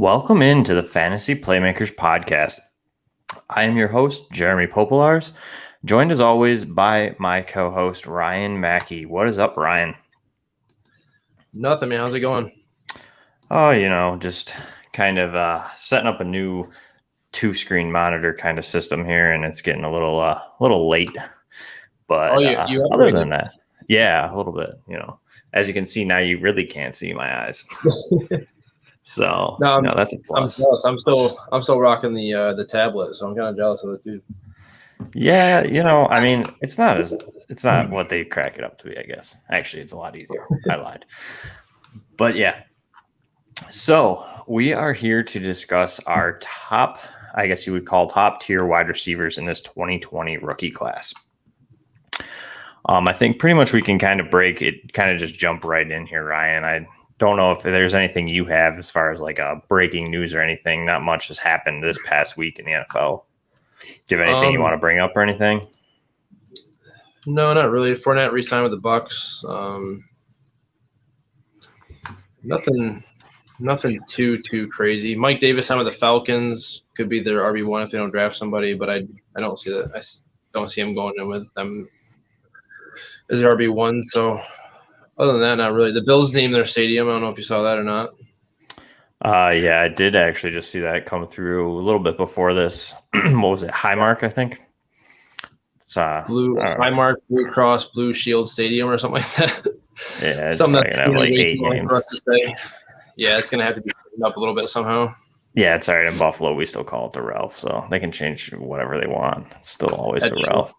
Welcome into the Fantasy Playmakers podcast. I am your host, Jeremy Popolars, joined as always by my co-host, Ryan Mackey. What is up, Ryan? Nothing, man. How's it going? Oh, just kind of setting up a new two-screen monitor kind of system here, and it's getting a little late. But you other than that, yeah, a little bit. As you can see now, you really can't see my eyes. So no, that's a plus. I'm still rocking the tablet, so I'm kind of jealous of it too. Yeah, it's not what they crack it up to be, I guess. Actually, it's a lot easier. I lied. But yeah. So we are here to discuss our top, I guess you would call top tier wide receivers in this 2020 rookie class. I think pretty much we can kind of just jump right in here, Ryan. I don't know if there's anything you have as far as like a breaking news or anything. Not much has happened this past week in the NFL. Do you have anything you want to bring up or anything? No, not really. Fournette re-signed with the Bucks. Nothing too crazy. Mike Davis signed with the Falcons. Could be their RB1 if they don't draft somebody, but I don't see that. I don't see him going in with them as their RB1. So other than that, not really. The Bills named their stadium. I don't know if you saw that or not. Yeah, I did actually just see that come through a little bit before this. What was it? Highmark, I think. It's Highmark, Blue Cross, Blue Shield Stadium or something like that. Yeah, it's something that's gonna have like 8 games. For us to say. Yeah, it's gonna have to be cleaned up a little bit somehow. Yeah, it's all right. In Buffalo, we still call it the Ralph, so they can change whatever they want. It's still always the Ralph.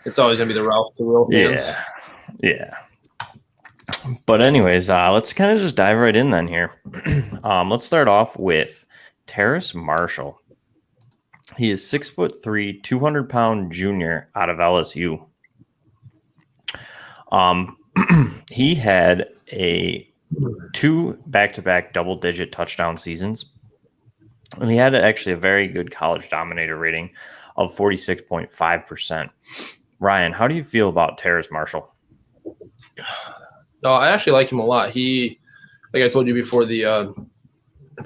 It's always gonna be the Ralph to real fans. Yeah. But anyways, let's kind of just dive right in then here. Let's start off with Terrace Marshall. He is 6'3", 200-pound junior out of LSU. He had 2 back-to-back double-digit touchdown seasons, and he had actually a very good college dominator rating of 46.5%. Ryan, how do you feel about Terrace Marshall? I actually like him a lot. He, like I told you before before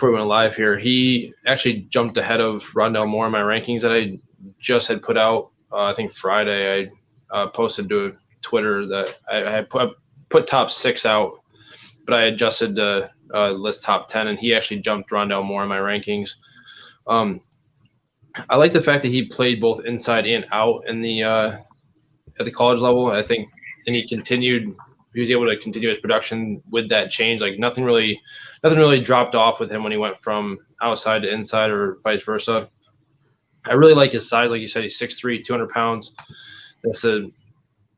we went live here, he actually jumped ahead of Rondell Moore in my rankings that I just had put out. I think Friday I posted to Twitter that I had put top 6 out, but I adjusted the list top 10, and he actually jumped Rondell Moore in my rankings. I like the fact that he played both inside and out in the at the college level. I think, and he was able to continue his production with that change. Like nothing really dropped off with him when he went from outside to inside or vice versa. I really like his size. Like you said, he's 6'3", 200 pounds. That's a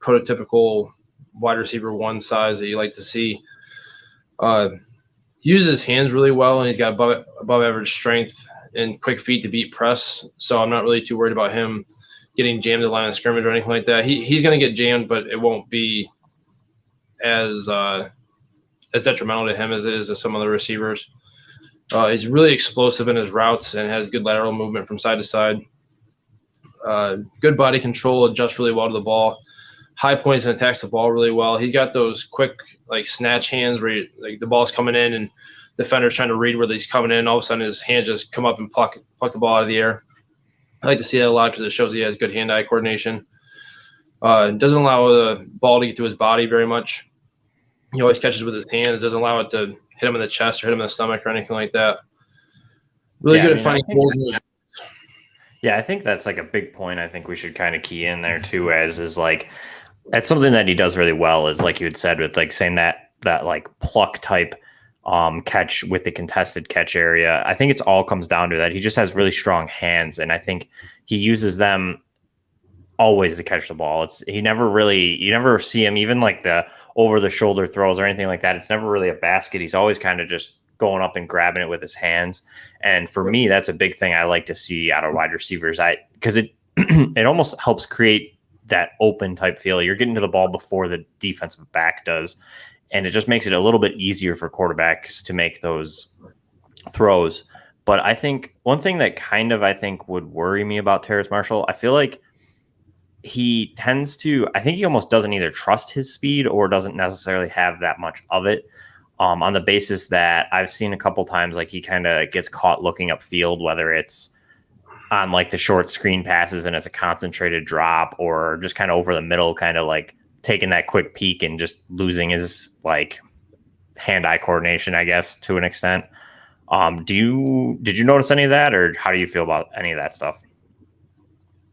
prototypical wide receiver 1 size that you like to see. He uses his hands really well, and he's got above average strength and quick feet to beat press. So I'm not really too worried about him getting jammed at the line of scrimmage or anything like that. He's going to get jammed, but it won't be as detrimental to him as it is to some other receivers. He's really explosive in his routes and has good lateral movement from side to side. Good body control, adjusts really well to the ball. High points and attacks the ball really well. He's got those quick like snatch hands where the ball's coming in and the defender's trying to read where he's coming in. All of a sudden his hands just come up and pluck the ball out of the air. I like to see that a lot because it shows he has good hand-eye coordination. Doesn't allow the ball to get to his body very much. He always catches with his hands. Doesn't allow it to hit him in the chest or hit him in the stomach or anything like that. Really good at finding holes. Yeah, I think that's like a big point. I think we should kind of key in there too, as is like that's something that he does really well. Is like you had said with like saying that like pluck type catch with the contested catch area. I think it's all comes down to that. He just has really strong hands, and I think he uses them always to catch the ball. You never see him even like the over the shoulder throws or anything like that. It's never really a basket. He's always kind of just going up and grabbing it with his hands. And for me, that's a big thing I like to see out of wide receivers. Because it it almost helps create that open type feel. You're getting to the ball before the defensive back does. And it just makes it a little bit easier for quarterbacks to make those throws. But I think one thing that kind of I think would worry me about Terrace Marshall, I feel like he tends to, I think he almost doesn't either trust his speed or doesn't necessarily have that much of it. on the basis that I've seen a couple times like he kind of gets caught looking upfield, whether it's on like the short screen passes and it's a concentrated drop, or just kind of over the middle, kind of like taking that quick peek and just losing his like hand-eye coordination, I guess, to an extent. Did you notice any of that, or how do you feel about any of that stuff?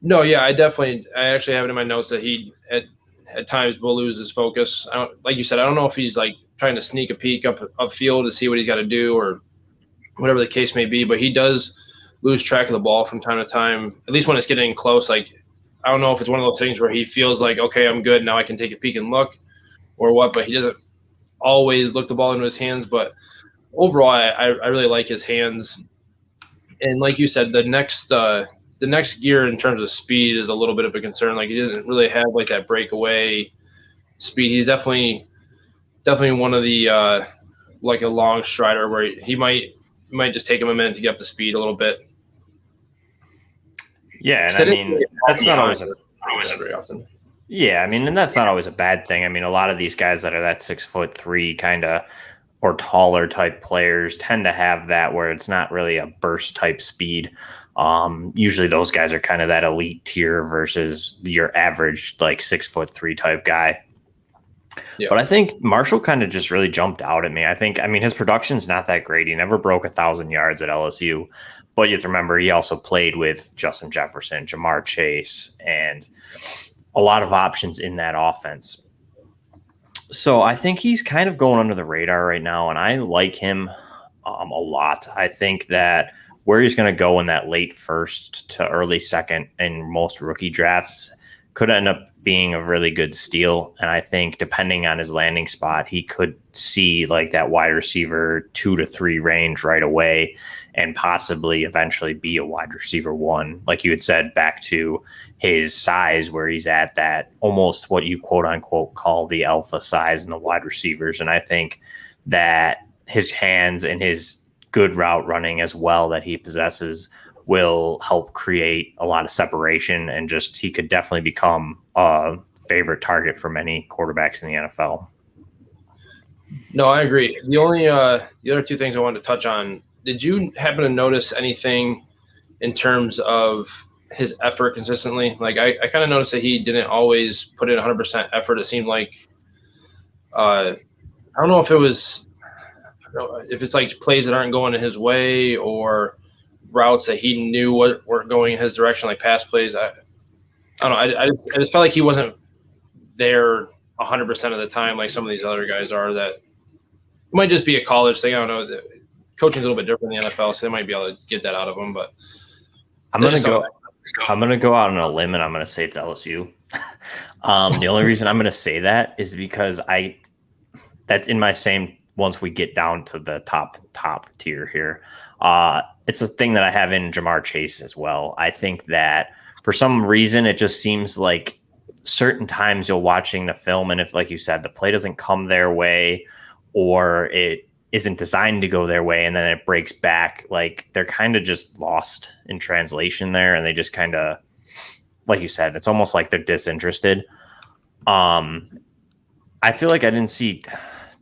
No, yeah, I actually have it in my notes that he at times will lose his focus. Like you said, I don't know if he's like trying to sneak a peek upfield to see what he's got to do or whatever the case may be, but he does lose track of the ball from time to time, at least when it's getting close. Like, I don't know if it's one of those things where he feels like, okay, I'm good, now I can take a peek and look or what, but he doesn't always look the ball into his hands. But overall, I really like his hands. And like you said, the next gear in terms of speed is a little bit of a concern. Like, he doesn't really have like that breakaway speed. He's definitely one of the like a long strider where he might just take him a minute to get up to speed a little bit. Yeah, and I mean that's not always very often. Yeah, I mean, and that's not always a bad thing. I mean, a lot of these guys that are that 6'3" kind of or taller type players tend to have that where it's not really a burst type speed. Usually those guys are kind of that elite tier versus your average like 6'3" type guy. Yeah. But I think Marshall kind of just really jumped out at me. I mean, his production's not that great. He never broke 1,000 yards at LSU, but you have to remember he also played with Justin Jefferson, Jamar Chase, and a lot of options in that offense. So I think he's kind of going under the radar right now, and I like him a lot. I think that where he's going to go in that late first to early second in most rookie drafts could end up being a really good steal. And I think depending on his landing spot, he could see like that wide receiver 2 to 3 range right away and possibly eventually be a wide receiver 1. Like you had said, back to his size where he's at that almost what you quote unquote call the alpha size in the wide receivers. And I think that his hands and his good route running as well that he possesses will help create a lot of separation, and just he could definitely become a favorite target for many quarterbacks in the NFL. No, I agree. The other two things I wanted to touch on, did you happen to notice anything in terms of his effort consistently? Like I kind of noticed that he didn't always put in 100% effort. It seemed like I don't know if it's like plays that aren't going in his way or routes that he knew weren't going in his direction, like pass plays. I don't know. I just felt like he wasn't there 100% of the time, like some of these other guys are. That it might just be a college thing. I don't know. Coaching's a little bit different in the NFL, so they might be able to get that out of him. But I'm gonna go out on a limb, and I'm gonna say it's LSU. The only reason I'm gonna say that is because that's in my same. Once we get down to the top tier here, it's a thing that I have in Jamar Chase as well. I think that for some reason, it just seems like certain times you're watching the film, and if, like you said, the play doesn't come their way or it isn't designed to go their way, and then it breaks back, like they're kind of just lost in translation there, and they just kind of, like you said, it's almost like they're disinterested. I feel like I didn't see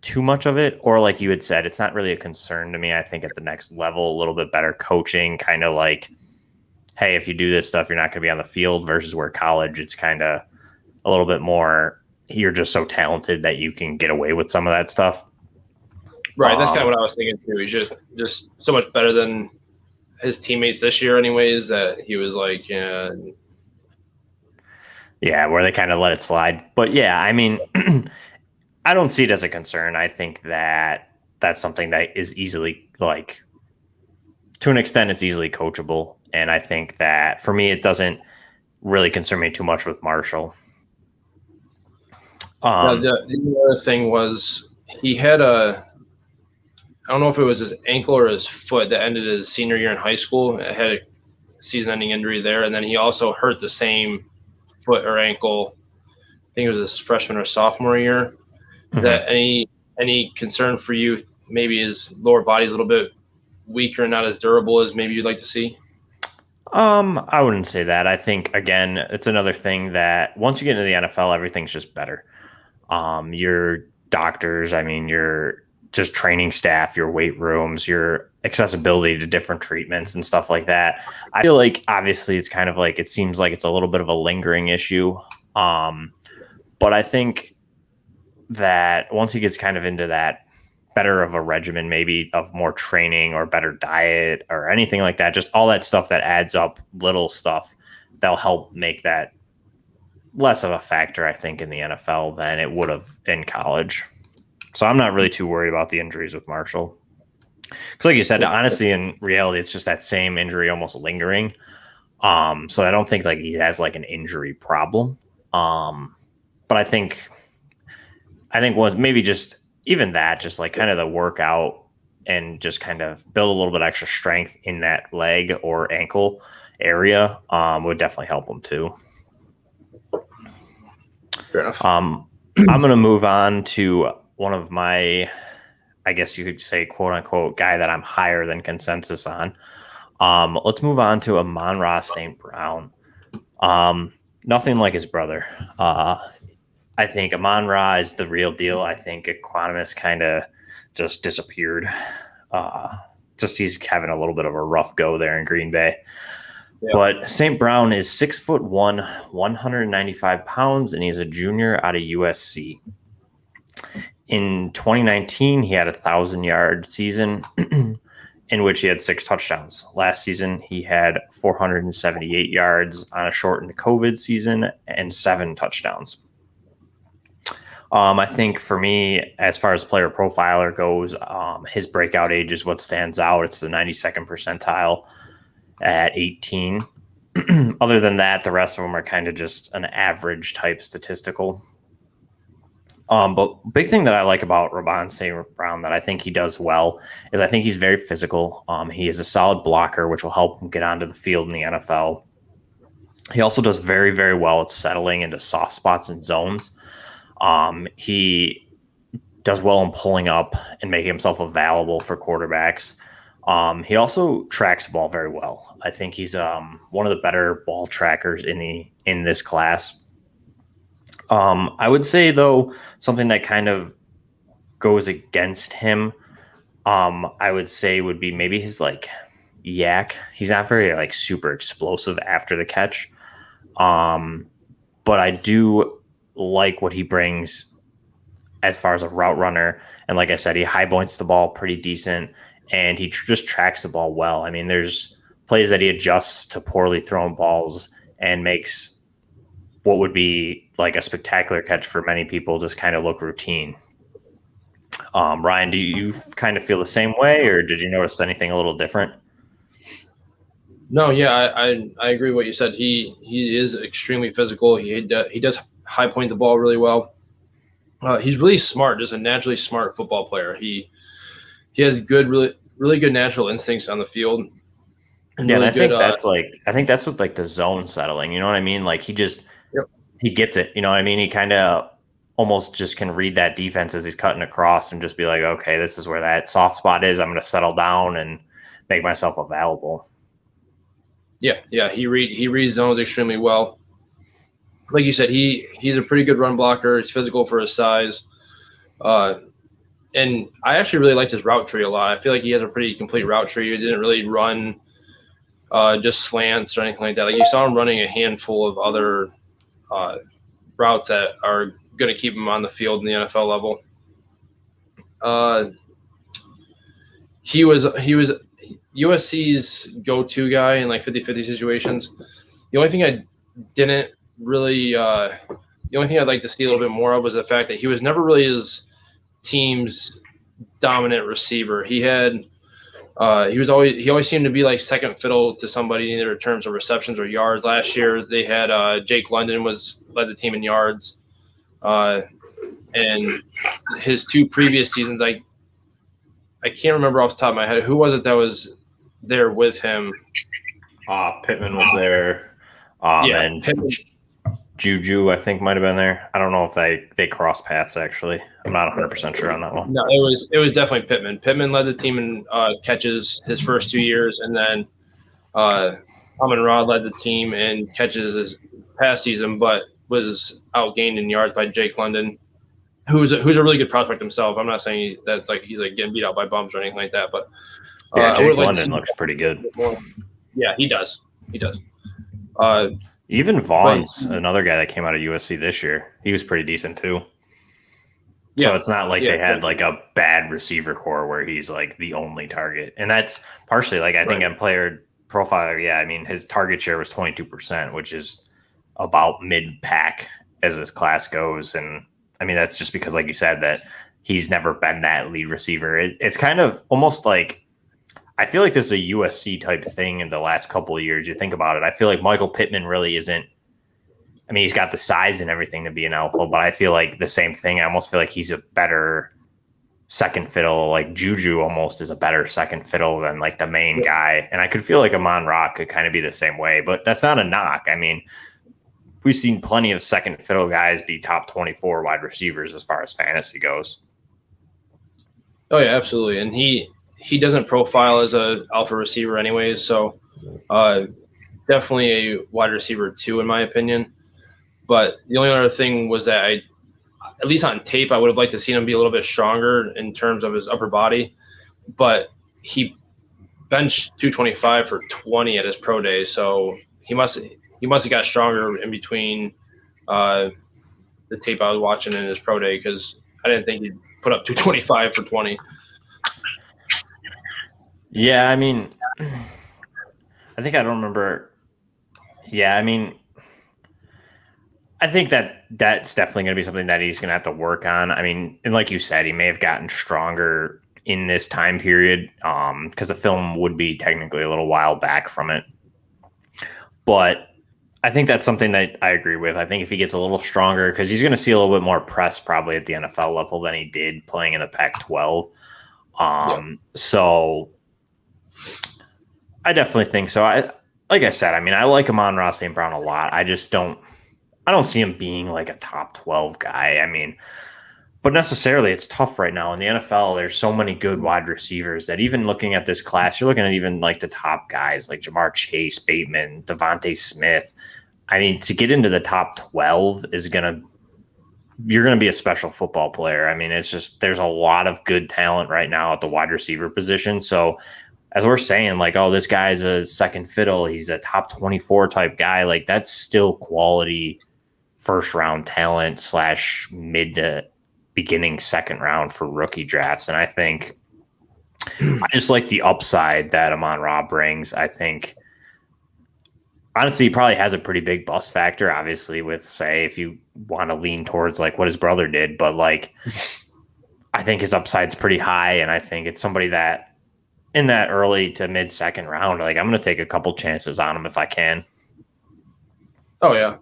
too much of it, or like you had said, it's not really a concern to me. I think at the next level, a little bit better coaching, kind of like, hey, if you do this stuff, you're not going to be on the field, versus where college, it's kind of a little bit more, you're just so talented that you can get away with some of that stuff. Right. That's kind of what I was thinking too. He's just so much better than his teammates this year anyways, that he was like, yeah, where they kind of let it slide. But yeah, I mean, I don't see it as a concern. I think that that's something that is easily, like, to an extent, it's easily coachable. And I think that for me, it doesn't really concern me too much with Marshall. The other thing was he had I don't know if it was his ankle or his foot that ended his senior year in high school. It had a season-ending injury there. And then he also hurt the same foot or ankle, I think it was his freshman or sophomore year. Mm-hmm. That any concern for you? Maybe his lower body's a little bit weaker and not as durable as maybe you'd like to see. I wouldn't say that. I think, again, it's another thing that once you get into the NFL, everything's just better. Your doctors, I mean, your just training staff, your weight rooms, your accessibility to different treatments and stuff like that. I feel like obviously it's kind of like it seems like it's a little bit of a lingering issue. But I think that once he gets kind of into that better of a regimen, maybe of more training or better diet or anything like that, just all that stuff that adds up, little stuff that'll help make that less of a factor, I think, in the NFL than it would have in college. So I'm not really too worried about the injuries with Marshall. Because like you said, honestly, in reality, it's just that same injury almost lingering. So I don't think like he has like an injury problem. But I think was maybe just even that, just like kind of the workout and just kind of build a little bit extra strength in that leg or ankle area would definitely help him too. Fair enough. I'm going to move on to one of my, I guess you could say, quote unquote, guy that I'm higher than consensus on. Let's move on to Monroe St Brown. Nothing like his brother. I think Amon-Ra is the real deal. I think Equanimous kind of just disappeared. Just he's having a little bit of a rough go there in Green Bay. Yeah. But St. Brown is 6'1", 195 pounds, and he's a junior out of USC. In 2019, he had a 1,000-yard season in which he had 6 touchdowns. Last season, he had 478 yards on a shortened COVID season and 7 touchdowns. I think for me, as far as player profiler goes, his breakout age is what stands out. It's the 92nd percentile at 18. Other than that, the rest of them are kind of just an average type statistical. But big thing that I like about Ramon St. Brown that I think he does well is I think he's very physical. He is a solid blocker, which will help him get onto the field in the NFL. He also does very, very well at settling into soft spots and zones. He does well in pulling up and making himself available for quarterbacks. He also tracks the ball very well. I think he's one of the better ball trackers in this class. I would say, though, something that kind of goes against him, I would say would be maybe his yak. He's not very super explosive after the catch. But I do like what he brings as far as a route runner. And like I said, he high points the ball pretty decent, and he just tracks the ball well. I mean, there's plays that he adjusts to poorly thrown balls and makes what would be like a spectacular catch for many people just kind of look routine. Ryan, do you kind of feel the same way, or did you notice anything a little different? No, yeah, I agree with what you said. He is extremely physical. He does high point the ball really well. He's really smart, just a naturally smart football player. He has good, really good natural instincts on the field. And yeah, really and I think that's what the zone settling. You know what I mean? Like he just he gets it. You know what I mean? He kind of almost just can read that defense as he's cutting across and just be like, okay, this is where that soft spot is. I'm going to settle down and make myself available. Yeah, he reads zones extremely well. Like you said, he's a pretty good run blocker. He's physical for his size. And I actually really liked his route tree a lot. I feel like he has a pretty complete route tree. He didn't really run just slants or anything like that. Like you saw him running a handful of other routes that are going to keep him on the field in the NFL level. He was USC's go-to guy in 50-50 situations. The only thing I didn't really the only thing I'd like to see a little bit more of was the fact that he was never really his team's dominant receiver. He always seemed to be second fiddle to somebody, either in terms of receptions or yards. Last year they had Jake London led the team in yards, and his 2 previous seasons I can't remember off the top of my head who was it that was there with him. Pittman was there. And Pittman. Juju, I think, might have been there. I don't know if they crossed paths, actually. I'm not 100% sure on that one. No, it was definitely Pittman. Pittman led the team in catches his first 2 years, and then Amon-Ra led the team in catches his past season, but was outgained in yards by Jake London. who's a really good prospect himself. I'm not saying that's like he's like getting beat out by bums or anything like that, but yeah, I Jake would like London looks pretty good. Yeah, he does. He does. Even Vaughn's another guy that came out of USC this year. He was pretty decent too. So it's not like they had like a bad receiver core where he's like the only target. And that's partially like I think on player profiler, yeah, I mean his target share was 22%, which is about mid-pack as this class goes. And I mean that's just because like you said that he's never been that lead receiver. It's kind of almost like I feel like this is a USC type thing in the last couple of years. You think about it. I feel like Michael Pittman really isn't. I mean, he's got the size and everything to be an alpha, but I feel like the same thing. I almost feel like he's a better second fiddle. Like Juju almost is a better second fiddle than like the main guy. And I could feel like Amon Ra could kind of be the same way, but that's not a knock. I mean, we've seen plenty of second fiddle guys be top 24 wide receivers as far as fantasy goes. Oh yeah, absolutely. And he doesn't profile as a alpha receiver anyways. So definitely a wide receiver 2 in my opinion. But the only other thing was that at least on tape, I would have liked to see him be a little bit stronger in terms of his upper body. But he benched 225 for 20 at his pro day, so he must have got stronger in between the tape I was watching in his pro day because I didn't think he'd put up 225 for 20. Yeah, I mean, I think I don't remember. Yeah, I mean, I think that's definitely going to be something that he's going to have to work on. I mean, and like you said, he may have gotten stronger in this time period because the film would be technically a little while back from it. But I think that's something that I agree with. I think if he gets a little stronger, because he's going to see a little bit more press probably at the NFL level than he did playing in the Pac-12. So I definitely think so. Like I said, I mean, I like Monroe St Brown a lot. I don't see him being like a top 12 guy. I mean, but necessarily it's tough right now in the NFL. There's so many good wide receivers that even looking at this class, you're looking at even like the top guys like Jamar Chase, Bateman, Devonte Smith. I mean, to get into the top 12 you're going to be a special football player. I mean, it's just, there's a lot of good talent right now at the wide receiver position. So as we're saying, like, oh, this guy's a second fiddle, he's a top 24 type guy. Like that's still quality first round talent / mid to beginning second round for rookie drafts. And I think I just like the upside that Amon Ra brings. I think honestly, he probably has a pretty big bust factor, obviously, with say, if you want to lean towards like what his brother did, but like, I think his upside's pretty high. And I think it's somebody that in that early to mid second round, like I'm going to take a couple chances on him if I can. Oh yeah.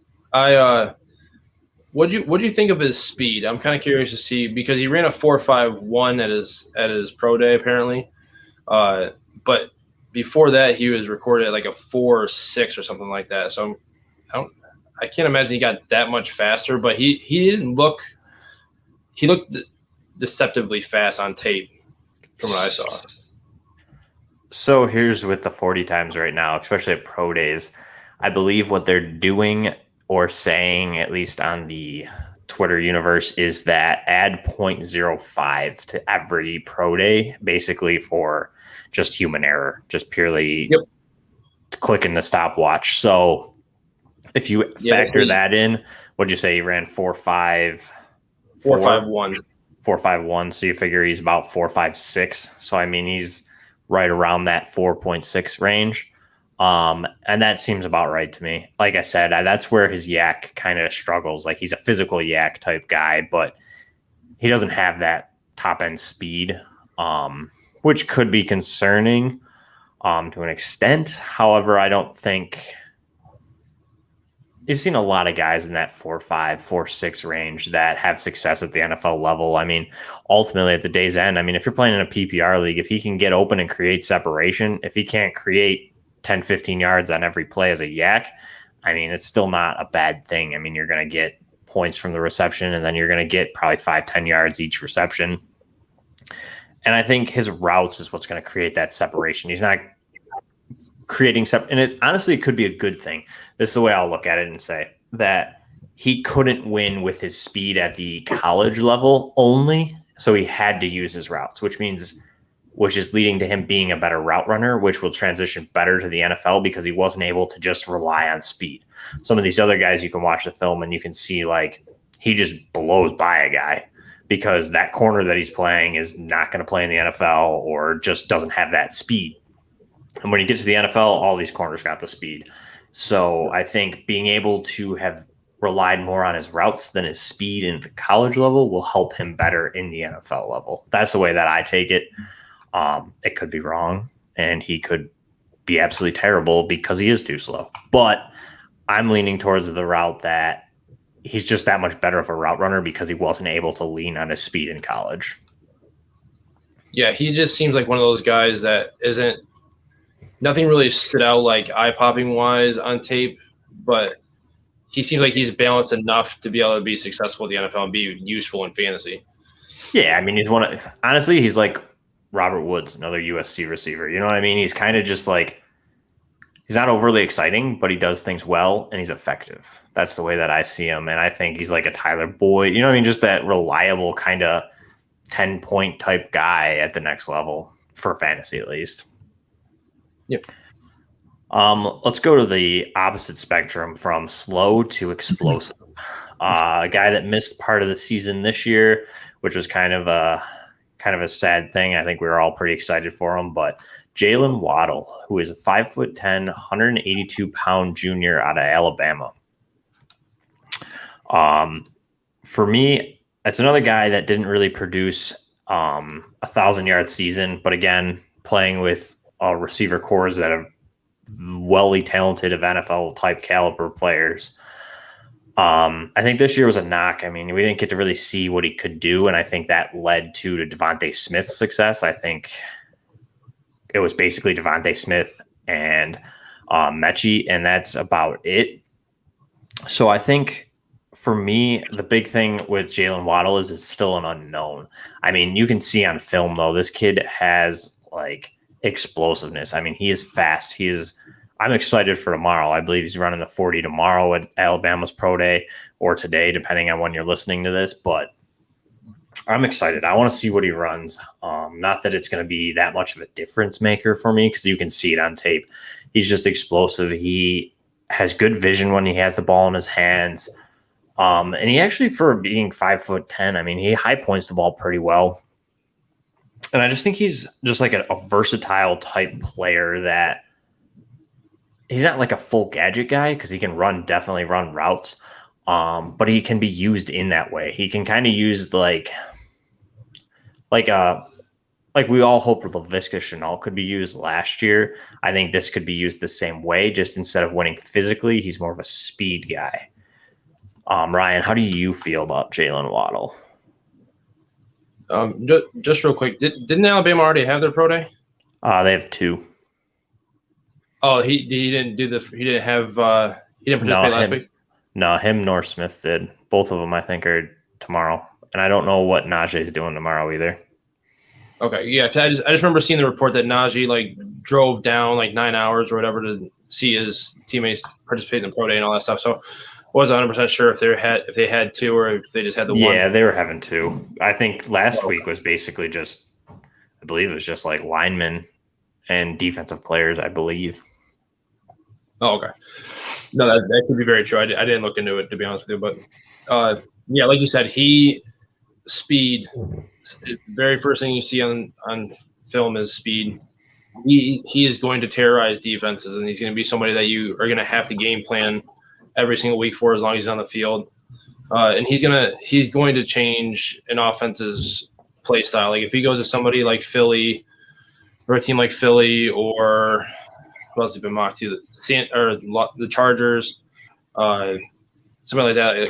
What do you think of his speed? I'm kind of curious to see because he ran a 4.51 at his pro day apparently, but before that he was recorded at like a 4.6 or something like that. So I can't imagine he got that much faster, but he didn't look. He looked deceptively fast on tape from what I saw. So here's with the 40 times right now, especially at pro days. I believe what they're doing or saying, at least on the Twitter universe, is that add 0.05 to every pro day, basically for just human error, just purely clicking the stopwatch. So if you factor that in, what'd you say? He ran 4.5, 4.51. 4.51. So you figure he's about 4.56. So I mean, he's right around that 4.6 range. And that seems about right to me. Like I said, that's where his yak kind of struggles. Like he's a physical yak type guy, but he doesn't have that top end speed, which could be concerning to an extent. However, I don't think you've seen a lot of guys in that 4.5, 4.6 range that have success at the NFL level. I mean, ultimately at the day's end, I mean, if you're playing in a PPR league, if he can get open and create separation, if he can't create 10, 15 yards on every play as a yak, I mean, it's still not a bad thing. I mean, you're going to get points from the reception, and then you're going to get probably 5, 10 yards each reception. And I think his routes is what's going to create that separation. He's not creating and it's honestly, it could be a good thing. This is the way I'll look at it and say that he couldn't win with his speed at the college level only, so he had to use his routes, which is leading to him being a better route runner, which will transition better to the NFL because he wasn't able to just rely on speed. Some of these other guys, you can watch the film and you can see like he just blows by a guy because that corner that he's playing is not going to play in the NFL or just doesn't have that speed. And when you get to the NFL, all these corners got the speed. So I think being able to have relied more on his routes than his speed in the college level will help him better in the NFL level. That's the way that I take it. It could be wrong, and he could be absolutely terrible because he is too slow. But I'm leaning towards the route that he's just that much better of a route runner because he wasn't able to lean on his speed in college. Yeah, he just seems like one of those guys that isn't – nothing really stood out like eye-popping wise on tape, but he seems like he's balanced enough to be able to be successful in the NFL and be useful in fantasy. Yeah, I mean, honestly, he's like Robert Woods, another USC receiver. You know what I mean? He's kind of just like, he's not overly exciting, but he does things well and he's effective. That's the way that I see him. And I think he's like a Tyler Boyd, you know what I mean? Just that reliable kind of 10-point type guy at the next level for fantasy, at least. Yep. Let's go to the opposite spectrum from slow to explosive. A guy that missed part of the season this year, which was kind of a sad thing. I think we were all pretty excited for him, but Jaylen Waddle, who is a 5'10", 182-pound junior out of Alabama. For me, that's another guy that didn't really produce 1,000-yard season, but again, playing with receiver cores that are welly talented of NFL type caliber players. I think this year was a knock. I mean, we didn't get to really see what he could do, and I think that led to Devonte Smith's success. I think it was basically Devonte Smith and Mechie, and that's about it. So I think for me, the big thing with Jaylen Waddle is it's still an unknown. I mean, you can see on film, though, this kid has like explosiveness. I mean, he is fast. I'm excited for tomorrow. I believe he's running the 40 tomorrow at Alabama's Pro Day or today, depending on when you're listening to this. But I'm excited. I want to see what he runs. Not that it's going to be that much of a difference maker for me because you can see it on tape. He's just explosive. He has good vision when he has the ball in his hands. And he actually, for being 5'10", I mean, he high points the ball pretty well. And I just think he's just like a versatile type player that he's not like a full gadget guy because he can definitely run routes. But he can be used in that way. He can kind of use like we all hoped LaVisca Chenault could be used last year. I think this could be used the same way, just instead of winning physically, he's more of a speed guy. Ryan, how do you feel about Jaylen Waddle? Just real quick, didn't Alabama already have their pro day? They have two. Oh, he didn't participate last week? No, him nor Smith did. Both of them, I think, are tomorrow. And I don't know what Najee is doing tomorrow either. Okay, yeah. I just remember seeing the report that Najee drove down 9 hours or whatever to see his teammates participate in the pro day and all that stuff. So I wasn't 100% sure if they had two or if they just had the one. Yeah, they were having two. I think last week was basically I believe it was just like linemen and defensive players, I believe. Oh, okay. No, that could be very true. I didn't look into it, to be honest with you. But, yeah, like you said, speed, the very first thing you see on film is speed. He is going to terrorize defenses, and he's going to be somebody that you are going to have to game plan every single week for as long as he's on the field. And he's going to change an offense's play style. Like if he goes to somebody like Philly or a team like Philly or – who else has been mocked to? The Chargers, something like that.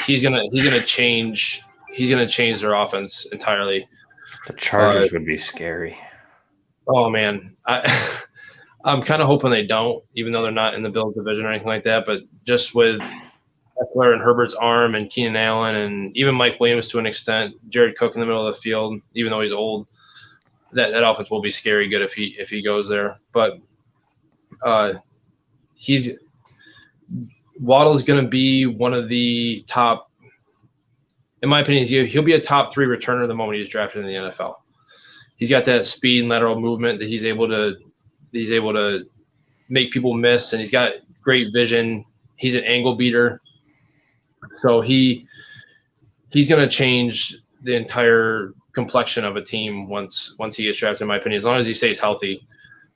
He's gonna change their offense entirely. The Chargers would be scary. Oh man, I'm kind of hoping they don't, even though they're not in the Bills division or anything like that. But just with Eckler and Herbert's arm and Keenan Allen and even Mike Williams to an extent, Jared Cook in the middle of the field, even though he's old, that offense will be scary good if he goes there. But Waddle's going to be one of the top, in my opinion, he'll be a top 3 returner the moment he's drafted in the NFL. He's got that speed and lateral movement that he's able to make people miss, and he's got great vision. He's an angle beater. So he's going to change the entire complexion of a team once he gets drafted, in my opinion, as long as he stays healthy.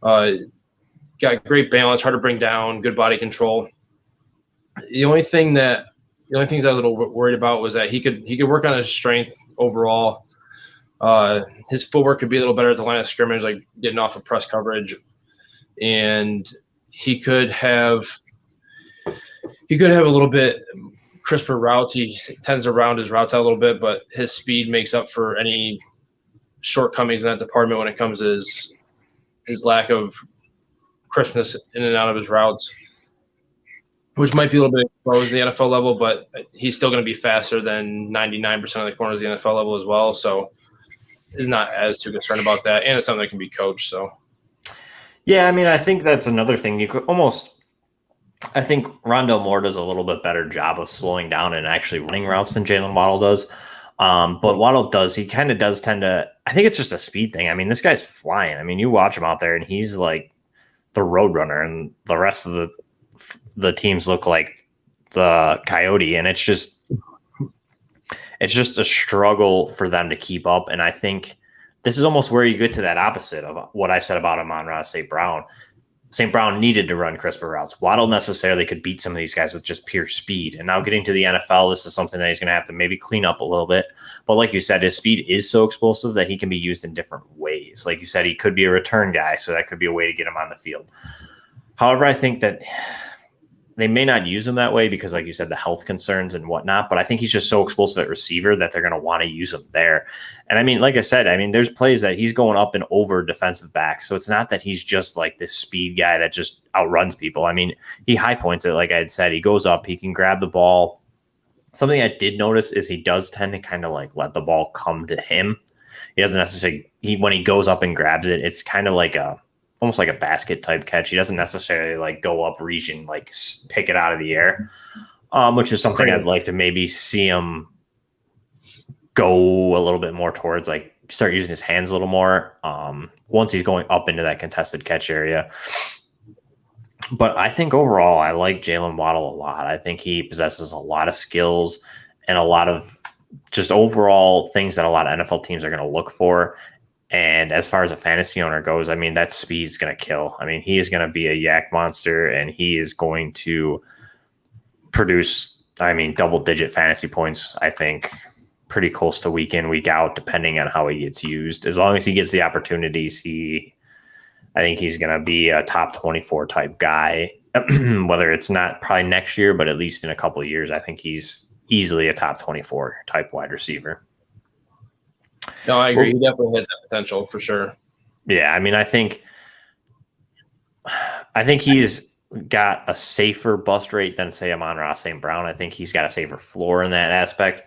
Got great balance, hard to bring down, good body control. The only things I was a little worried about was that he could work on his strength overall. His footwork could be a little better at the line of scrimmage, like getting off of press coverage, and he could have a little bit crisper routes. He tends to round his routes out a little bit, but his speed makes up for any shortcomings in that department when it comes to his lack of crispness in and out of his routes, which might be a little bit exposed at the NFL level, but he's still going to be faster than 99% of the corners at the NFL level as well. So he's not as too concerned about that. And it's something that can be coached. So, yeah, I mean, I think that's another thing. You could almost, I think Rondale Moore does a little bit better job of slowing down and actually running routes than Jaylen Waddle does. But Waddle he kind of does tend to, I think it's just a speed thing. I mean, this guy's flying. I mean, you watch him out there and he's like the road runner, and the rest of the teams look like the coyote, and it's just a struggle for them to keep up. And I think this is almost where you get to that opposite of what I said about Monroe St Brown. St. Brown needed to run crisper routes. Waddle necessarily could beat some of these guys with just pure speed. And now getting to the NFL, this is something that he's going to have to maybe clean up a little bit. But like you said, his speed is so explosive that he can be used in different ways. Like you said, he could be a return guy, so that could be a way to get him on the field. However, I think that they may not use him that way because, like you said, the health concerns and whatnot. But I think he's just so explosive at receiver that they're going to want to use him there. And I mean, like I said, I mean, there's plays that he's going up and over defensive backs. So it's not that he's just like this speed guy that just outruns people. I mean, he high points it. Like I had said, he goes up, he can grab the ball. Something I did notice is he does tend to kind of like let the ball come to him. He doesn't necessarily, when he goes up and grabs it, it's kind of like almost like a basket type catch. He doesn't necessarily like go up region, like pick it out of the air, which is something I'd like to maybe see him go a little bit more towards, like start using his hands a little more once he's going up into that contested catch area. But I think overall, I like Jaylen Waddle a lot. I think he possesses a lot of skills and a lot of just overall things that a lot of NFL teams are going to look for. And as far as a fantasy owner goes, I mean, that speed's going to kill. I mean, he is going to be a yak monster, and he is going to produce, I mean, double-digit fantasy points, I think, pretty close to week in, week out, depending on how he gets used. As long as he gets the opportunities, I think he's going to be a top 24 type guy, whether it's not probably next year, but at least in a couple of years, I think he's easily a top 24 type wide receiver. No, I agree. He definitely has that potential for sure. Yeah, I mean, I think he's got a safer bust rate than, say, a Monroe St. Brown. I think he's got a safer floor in that aspect.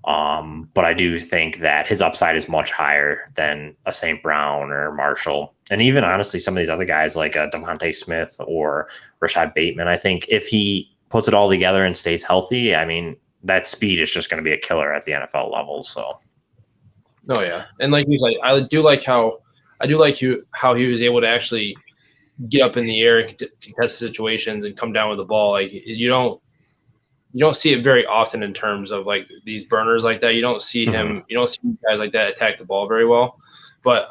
But I do think that his upside is much higher than a St. Brown or Marshall. And even, honestly, some of these other guys like Devonta Smith or Rashad Bateman, I think if he puts it all together and stays healthy, I mean, that speed is just going to be a killer at the NFL level, so. Oh yeah, and like you said, I do like how he was able to actually get up in the air and contest situations and come down with the ball. Like you don't see it very often in terms of like these burners like that. You don't see him. You don't see guys like that attack the ball very well. But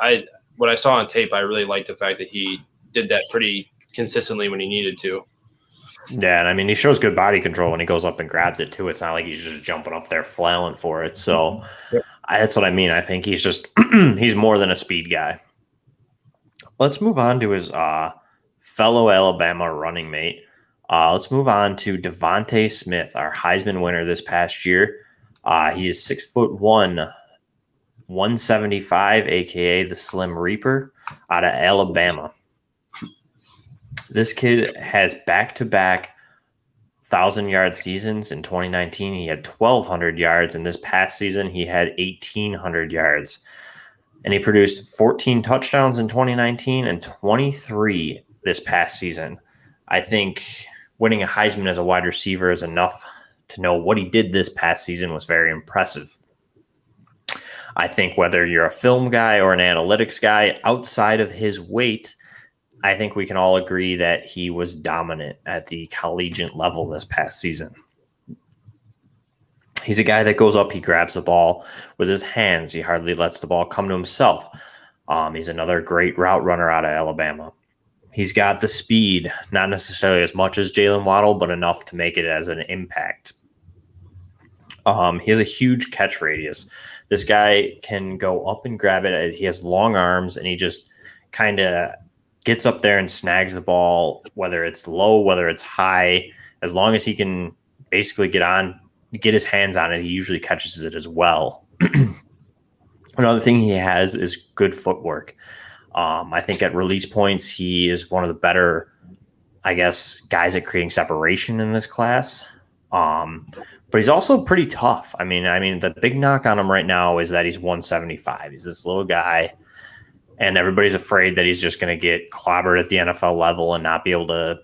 what I saw on tape, I really liked the fact that he did that pretty consistently when he needed to. Yeah, and I mean, he shows good body control when he goes up and grabs it too. It's not like he's just jumping up there flailing for it. So. Yep. That's what I mean. I think he's just he's more than a speed guy. Let's move on to his fellow Alabama running mate. Let's move on to Devonte Smith, our Heisman winner this past year. He is 6'1", 175, aka the Slim Reaper, out of Alabama. This kid has back-to-back 1,000-yard seasons. In 2019, he had 1,200 yards. In this past season, he had 1,800 yards. And he produced 14 touchdowns in 2019 and 23 this past season. I think winning a Heisman as a wide receiver is enough to know what he did this past season was very impressive. I think whether you're a film guy or an analytics guy, outside of his weight, I think we can all agree that he was dominant at the collegiate level this past season. He's a guy that goes up, he grabs the ball with his hands. He hardly lets the ball come to himself. He's another great route runner out of Alabama. He's got the speed, not necessarily as much as Jaylen Waddle, but enough to make it as an impact. He has a huge catch radius. This guy can go up and grab it. He has long arms, and he just kind of gets up there and snags the ball, whether it's low, whether it's high. As long as he can basically get his hands on it, he usually catches it as well. Another thing he has is good footwork. I think at release points, he is one of the better, I guess, guys at creating separation in this class. But he's also pretty tough. I mean, the big knock on him right now is that he's 175. He's this little guy, and everybody's afraid that he's just going to get clobbered at the NFL level and not be able to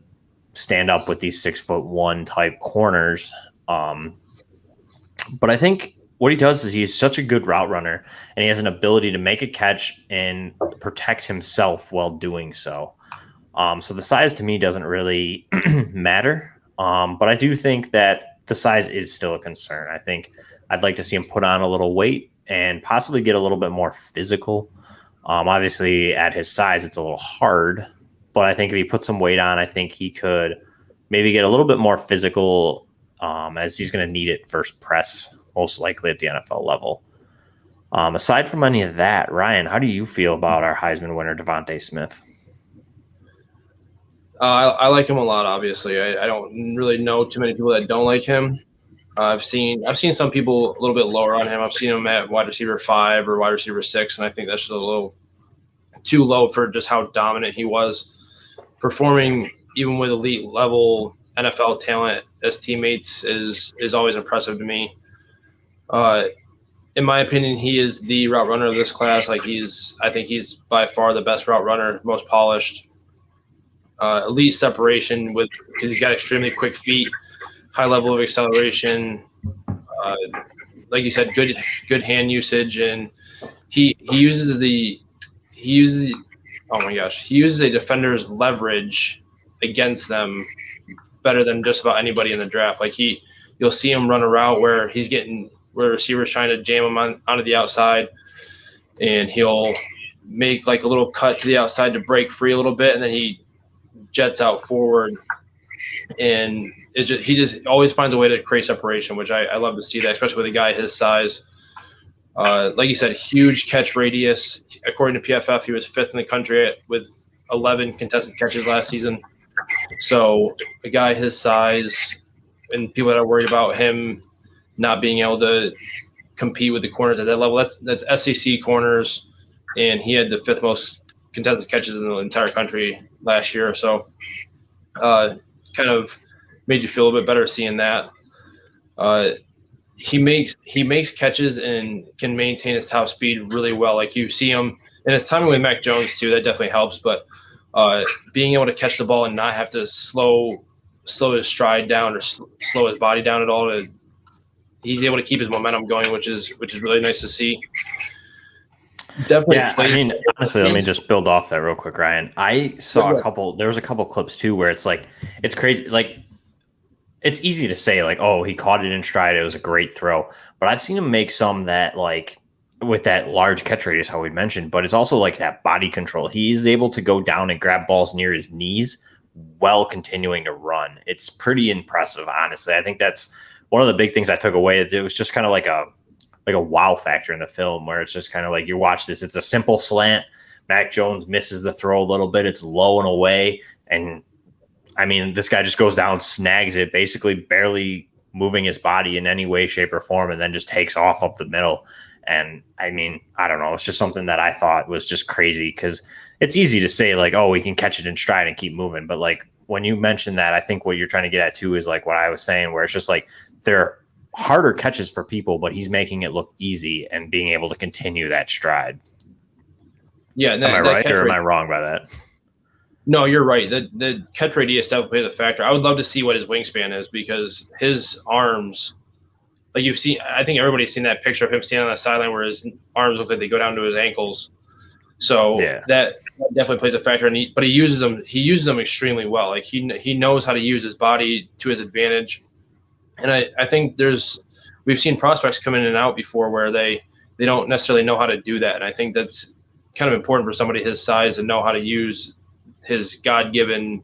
stand up with these 6'1" type corners. But I think what he does is he's such a good route runner, and he has an ability to make a catch and protect himself while doing so. So the size to me doesn't really matter. But I do think that the size is still a concern. I think I'd like to see him put on a little weight and possibly get a little bit more physical. Obviously, at his size, it's a little hard. But I think if he puts some weight on, I think he could maybe get a little bit more physical as he's going to need it first press, most likely at the NFL level. Aside from any of that, Ryan, how do you feel about our Heisman winner, Devonte Smith? I like him a lot. Obviously, I don't really know too many people that don't like him. I've seen some people a little bit lower on him. I've seen him at wide receiver 5 or wide receiver 6, and I think that's just a little too low for just how dominant he was, performing even with elite level NFL talent as teammates is always impressive to me. In my opinion, he is the route runner of this class. I think he's by far the best route runner, most polished. Elite separation because he's got extremely quick feet, high level of acceleration. Like you said, good hand usage, and he uses a defender's leverage against them better than just about anybody in the draft. Like you'll see him run a route where receiver's trying to jam him onto the outside, and he'll make like a little cut to the outside to break free a little bit, and then he jets out forward, and he just always finds a way to create separation, which I love to see that, especially with a guy his size. Like you said, huge catch radius. According to PFF, he was 5th in the country with 11 contested catches last season. So a guy his size, and people that are worried about him not being able to compete with the corners at that level, that's SEC corners, and he had the 5th most contested catches in the entire country last year. So kind of made you feel a little bit better seeing that. He makes catches and can maintain his top speed really well. Like you see him, and his timing with Mac Jones too, that definitely helps. But being able to catch the ball and not have to slow his stride down or slow his body down at all, he's able to keep his momentum going, which is really nice to see. Definitely. Yeah, honestly, let me just build off that real quick, Ryan. I saw there was a couple clips too where it's crazy. Like, it's easy to say like, oh, he caught it in stride, it was a great throw. But I've seen him make some that like with that large catch radius, how we mentioned, but it's also like that body control. He's able to go down and grab balls near his knees while continuing to run. It's pretty impressive, honestly. I think that's one of the big things I took away. It was just kind of like a wow factor in the film, where it's just kind of like you watch this. It's a simple slant. Mac Jones misses the throw a little bit. It's low and away. And I mean, this guy just goes down, snags it, basically barely moving his body in any way, shape, or form, and then just takes off up the middle. And I mean, I don't know. It's just something that I thought was just crazy, because it's easy to say like, oh, we can catch it in stride and keep moving. But like when you mention that, I think what you're trying to get at too is like what I was saying, where it's just like they're harder catches for people, but he's making it look easy and being able to continue that stride. Yeah. Am I right or am I wrong by that? No, you're right. The catch radius definitely plays a factor. I would love to see what his wingspan is because his arms, like you've seen, I think everybody's seen that picture of him standing on the sideline where his arms look like they go down to his ankles. So Yeah. that definitely plays a factor. But he uses them. He uses them extremely well. Like he knows how to use his body to his advantage. And I think we've seen prospects come in and out before where they don't necessarily know how to do that. And I think that's kind of important for somebody his size to know how to use his God-given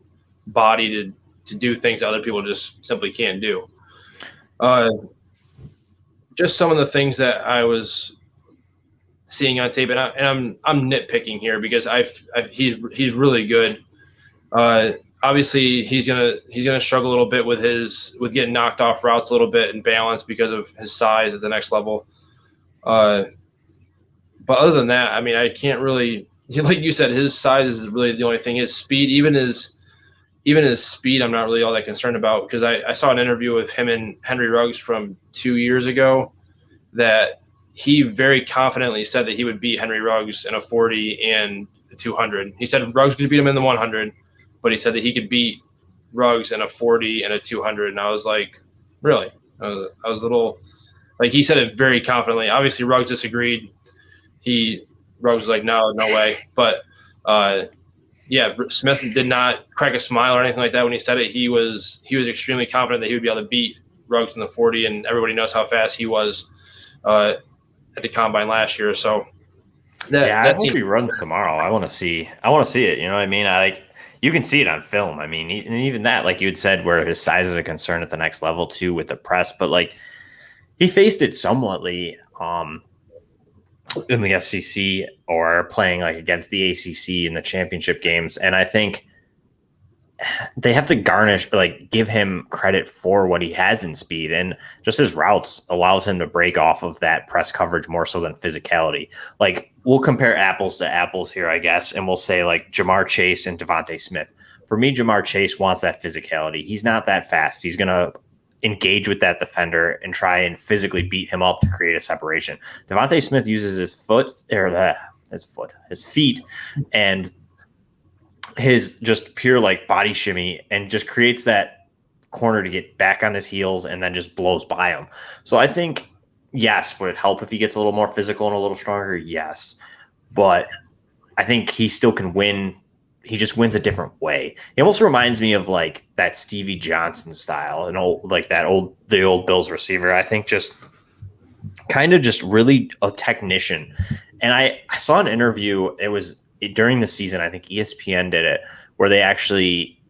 body to do things other people just simply can't do. Just some of the things that I was seeing on tape, and I'm nitpicking here because he's really good. Obviously, he's gonna struggle a little bit with getting knocked off routes a little bit and balance because of his size at the next level. But other than that, I mean, I can't really, like you said, his size is really the only thing. His speed, even his speed, I'm not really all that concerned about because I saw an interview with him and Henry Ruggs from 2 years ago that he very confidently said that he would beat Henry Ruggs in a 40 and a 200. He said Ruggs could beat him in the 100, but he said that he could beat Ruggs in a 40 and a 200. And I was like, really? I was a little like, he said it very confidently. Obviously, Ruggs disagreed. Ruggs was like, no way. But yeah, Smith did not crack a smile or anything like that when he said it. He was extremely confident that he would be able to beat Ruggs in the 40, and everybody knows how fast he was at the combine last year. So I hope he runs tomorrow. I want to see it. You know what I mean? You can see it on film. I mean, and even that, like you had said, where his size is a concern at the next level too with the press, but like he faced it somewhatly in the SEC or playing like against the ACC in the championship games, and I think they have to give him credit for what he has in speed, and just his routes allows him to break off of that press coverage more so than physicality. Like we'll compare apples to apples here, I guess, and we'll say like Jamar Chase and Devonte Smith. For me, Jamar Chase wants that physicality. He's not that fast. He's going to engage with that defender and try and physically beat him up to create a separation. Devonte Smith uses his feet and his just pure like body shimmy and just creates that corner to get back on his heels and then just blows by him. So I think, yes, would it help if he gets a little more physical and a little stronger? Yes. But I think he still can win. He just wins a different way. He almost reminds me of like that Stevie Johnson style and the old Bills receiver. I think just kind of just really a technician. And I saw an interview. It was during the season, I think ESPN did it, where they actually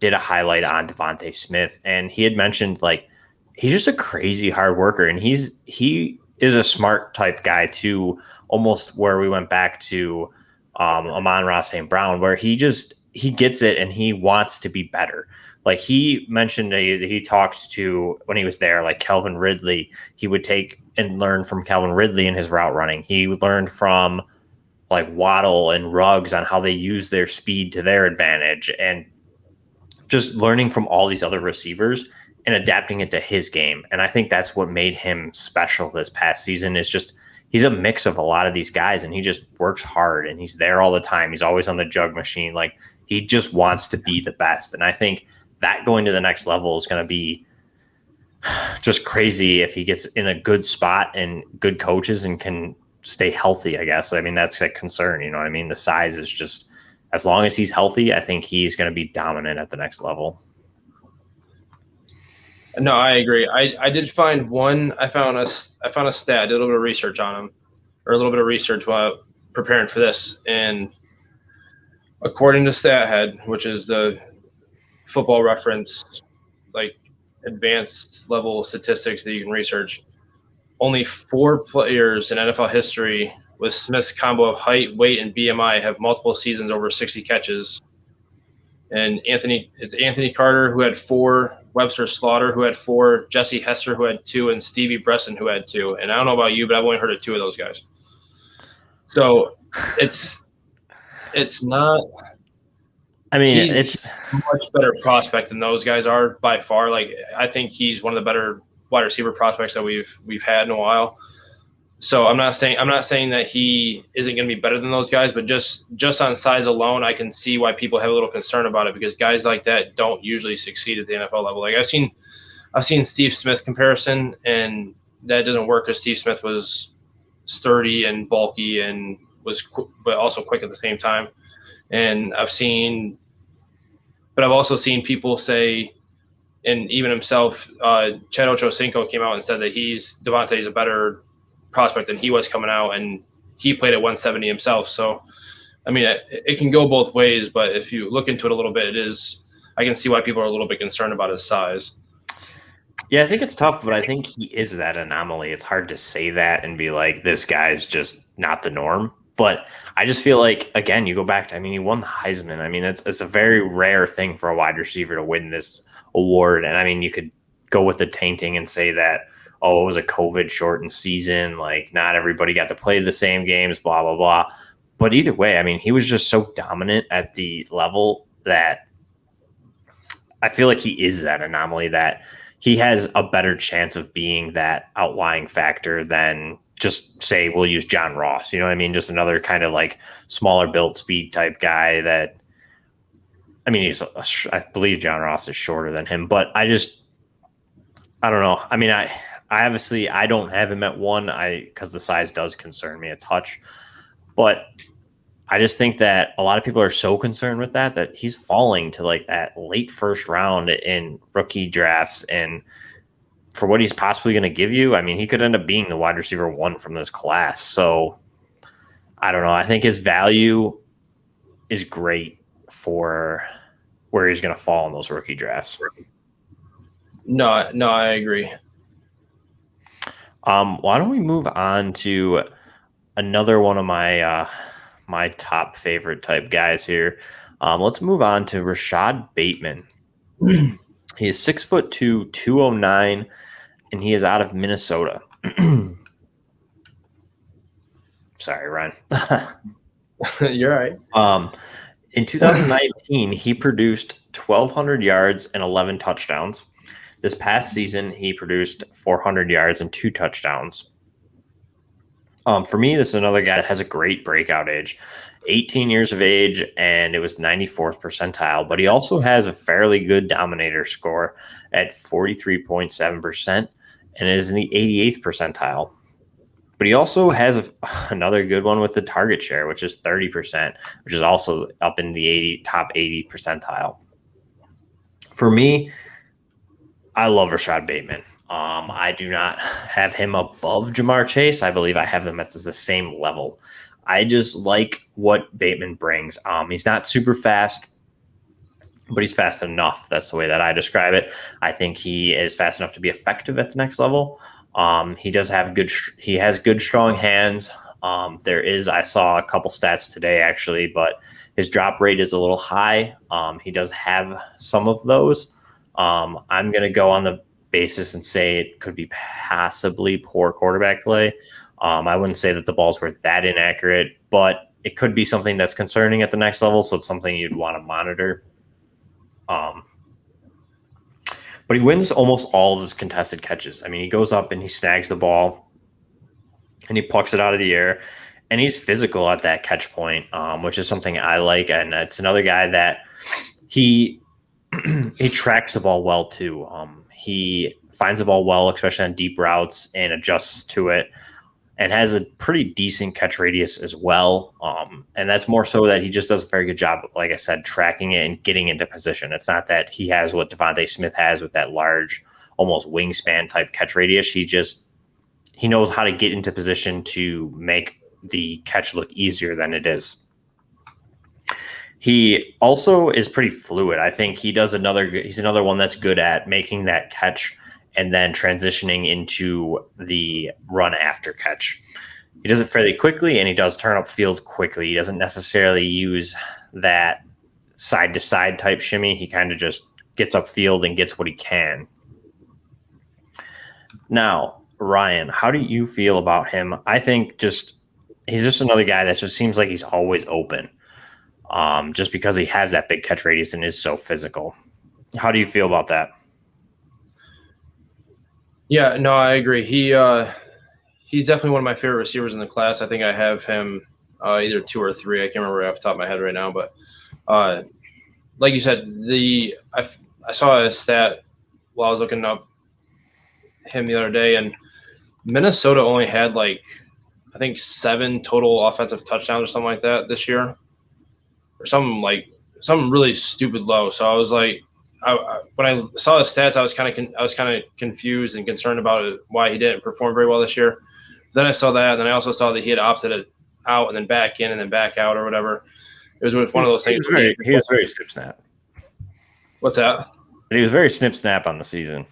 did a highlight on Devonte Smith, and he had mentioned like he's just a crazy hard worker, and he is a smart type guy too, almost where we went back to Monroe St Brown, where he gets it and he wants to be better. Like he mentioned, he talked to when he was there, like Calvin Ridley. He would take and learn from Calvin Ridley in his route running. He learned from like Waddle and Ruggs on how they use their speed to their advantage, and just learning from all these other receivers and adapting it to his game. And I think that's what made him special this past season is just he's a mix of a lot of these guys, and he just works hard and he's there all the time. He's always on the jug machine. Like he just wants to be the best. And I think that going to the next level is going to be just crazy if he gets in a good spot and good coaches and can stay healthy, I guess. I mean, that's a concern, you know what I mean? The size is just, as long as he's healthy, I think he's going to be dominant at the next level. No, I agree. I did find one. I found a stat, did a little bit of research on him, or a little bit of research while preparing for this. And according to StatHead, which is the Football Reference, like advanced level statistics that you can research, only 4 players in NFL history with Smith's combo of height, weight, and BMI have multiple seasons over 60 catches. And it's Anthony Carter, who had 4, Webster Slaughter, who had 4, Jesse Hester, who had 2, and Stevie Bresson, who had 2. And I don't know about you, but I've only heard of 2 of those guys. So it's not. I mean, it's a much better prospect than those guys are by far. Like I think he's one of the better wide receiver prospects that we've had in a while. So I'm not saying that he isn't going to be better than those guys, but just on size alone, I can see why people have a little concern about it, because guys like that don't usually succeed at the NFL level. Like I've seen Steve Smith comparison, and that doesn't work because Steve Smith was sturdy and bulky and but also quick at the same time. And I've also seen people say, and even himself, Chad Ochocinco came out and said that Devonta is a better prospect than he was coming out, and he played at 170 himself. So, I mean, it can go both ways, but if you look into it a little bit, I can see why people are a little bit concerned about his size. Yeah, I think it's tough, but I think he is that anomaly. It's hard to say that and be like, this guy's just not the norm. But I just feel like, again, you go back to, I mean, he won the Heisman. I mean, it's a very rare thing for a wide receiver to win this award. And I mean, you could go with the tainting and say that, oh, it was a COVID shortened season. Like, not everybody got to play the same games, blah, blah, blah. But either way, I mean, he was just so dominant at the level that I feel like he is that anomaly, that he has a better chance of being that outlying factor than just say we'll use John Ross. You know what I mean? Just another kind of like smaller built speed type guy that, I mean, I believe John Ross is shorter than him, but I don't know. I mean, I obviously I don't have him at 1 because the size does concern me a touch, but I just think that a lot of people are so concerned with that he's falling to like that late first round in rookie drafts. And for what he's possibly going to give you, I mean, he could end up being the wide receiver 1 from this class. So I don't know. I think his value is great for where he's going to fall in those rookie drafts. No, I agree. Why don't we move on to another one of my top favorite type guys here. Let's move on to Rashad Bateman. He is 6'2", 209, and he is out of Minnesota. Sorry, Ryan. You're right. In 2019, he produced 1,200 yards and 11 touchdowns. This past season, he produced 400 yards and 2 touchdowns. For me, this is another guy that has a great breakout age, 18 years of age, and it was 94th percentile. But he also has a fairly good dominator score at 43.7% and is in the 88th percentile. But he also has another good one with the target share, which is 30%, which is also up in the top 80 percentile. For me, I love Rashad Bateman. I do not have him above Jamar Chase. I believe I have them at the same level. I just like what Bateman brings. He's not super fast, but he's fast enough. That's the way that I describe it. I think he is fast enough to be effective at the next level. He has good, strong hands. I saw a couple stats today actually, but his drop rate is a little high. He does have some of those. I'm going to go on the basis and say it could be possibly poor quarterback play. I wouldn't say that the balls were that inaccurate, but it could be something that's concerning at the next level. So it's something you'd want to monitor. But he wins almost all of his contested catches. I mean, he goes up and he snags the ball and he plucks it out of the air, and he's physical at that catch point, which is something I like. And it's another guy that he tracks the ball well too. He finds the ball well, especially on deep routes, and adjusts to it, and has a pretty decent catch radius as well. And that's more so that he just does a very good job, like I said, tracking it and getting into position. It's not that he has what Devonte Smith has with that large, almost wingspan type catch radius. He knows how to get into position to make the catch look easier than it is. He also is pretty fluid. I think he's another one that's good at making that catch and then transitioning into the run after catch. He does it fairly quickly, and he does turn up field quickly. He doesn't necessarily use that side to side type shimmy. He kind of just gets up field and gets what he can. Now, Ryan, how do you feel about him? I think he's just another guy that just seems like he's always open. Just because he has that big catch radius and is so physical. How do you feel about that? Yeah, no, I agree. He he's definitely one of my favorite receivers in the class. I think I have him either 2 or 3. I can't remember off the top of my head right now, but like you said, I saw a stat while I was looking up him the other day, and Minnesota only had I think 7 total offensive touchdowns or something like that this year, or something really stupid low. So I was like, when I saw the stats, I was kind of confused and concerned about it, why he didn't perform very well this year. Then I saw that, and then I also saw that he had opted it out and then back in and then back out or whatever. It was one of those things. He was very snip snap. What's that? He was very snip snap on the season.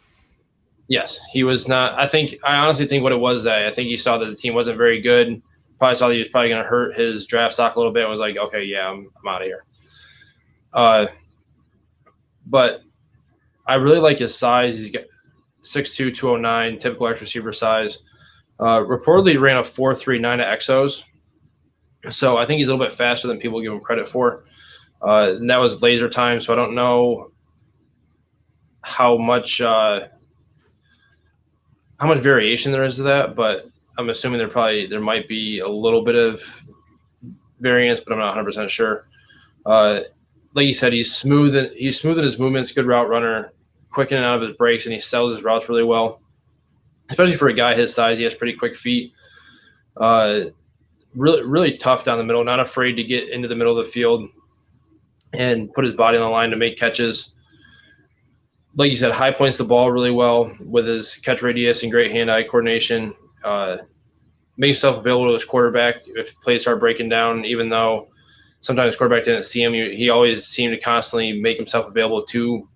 Yes, he was not. I honestly think what it was that I think he saw that the team wasn't very good. Probably saw that he was probably going to hurt his draft stock a little bit and was like, okay, yeah, I'm out of here. But I really like his size. He's got 6'2", 209, typical X receiver size. Reportedly ran a 4.39 at Exos. So I think he's a little bit faster than people give him credit for. And that was laser time, so I don't know how much variation there is to that, but I'm assuming there might be a little bit of variance, but I'm not 100% sure. Like you said, he's smooth in his movements, good route runner, quick in and out of his breaks, and he sells his routes really well. Especially for a guy his size, he has pretty quick feet. Really, really tough down the middle, not afraid to get into the middle of the field and put his body on the line to make catches. Like you said, high points the ball really well with his catch radius and great hand-eye coordination. Make himself available to his quarterback if plays start breaking down, even though sometimes the quarterback didn't see him. He always seemed to constantly make himself available to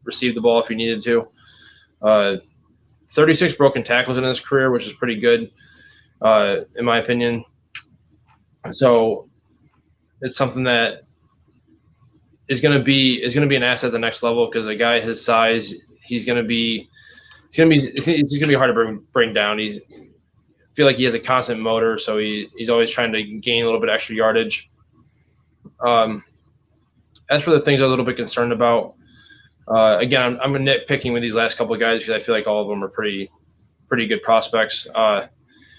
receive the ball if he needed to. 36 broken tackles in his career, which is pretty good, in my opinion. So it's something that is going to be an asset at the next level, because a guy his size, it's going to be hard to bring down. I feel like he has a constant motor, so he's always trying to gain a little bit extra yardage. As for the things I'm a little bit concerned about, again, I'm nitpicking with these last couple of guys because I feel like all of them are pretty good prospects. I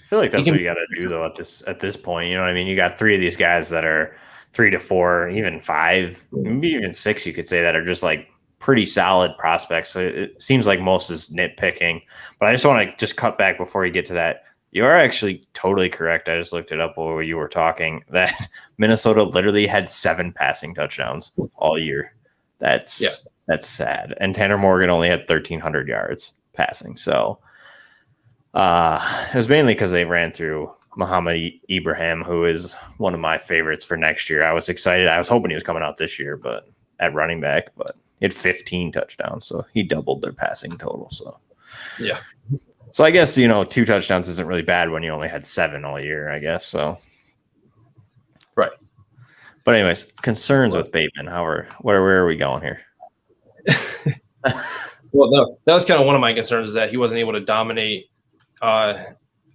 feel like that's what you got to do though at this point. You know what I mean? You got 3 of these guys that are 3 to 4, even 5, maybe even 6. You could say that are just like pretty solid prospects. So it seems like most is nitpicking, but I just want to just cut back before you get to that. You are actually totally correct. I just looked it up while you were talking that Minnesota literally had 7 passing touchdowns all year. That's sad. And Tanner Morgan only had 1,300 yards passing. So it was mainly because they ran through Muhammad Ibrahim, who is one of my favorites for next year. I was excited. I was hoping he was coming out this year, but at running back, but he had 15 touchdowns. So he doubled their passing total. So, yeah. So I guess, 2 touchdowns isn't really bad when you only had 7 all year, I guess. So, right. But anyways, concerns with Bateman. Where are we going here? Well, no, that was kind of one of my concerns, is that he wasn't able to dominate. I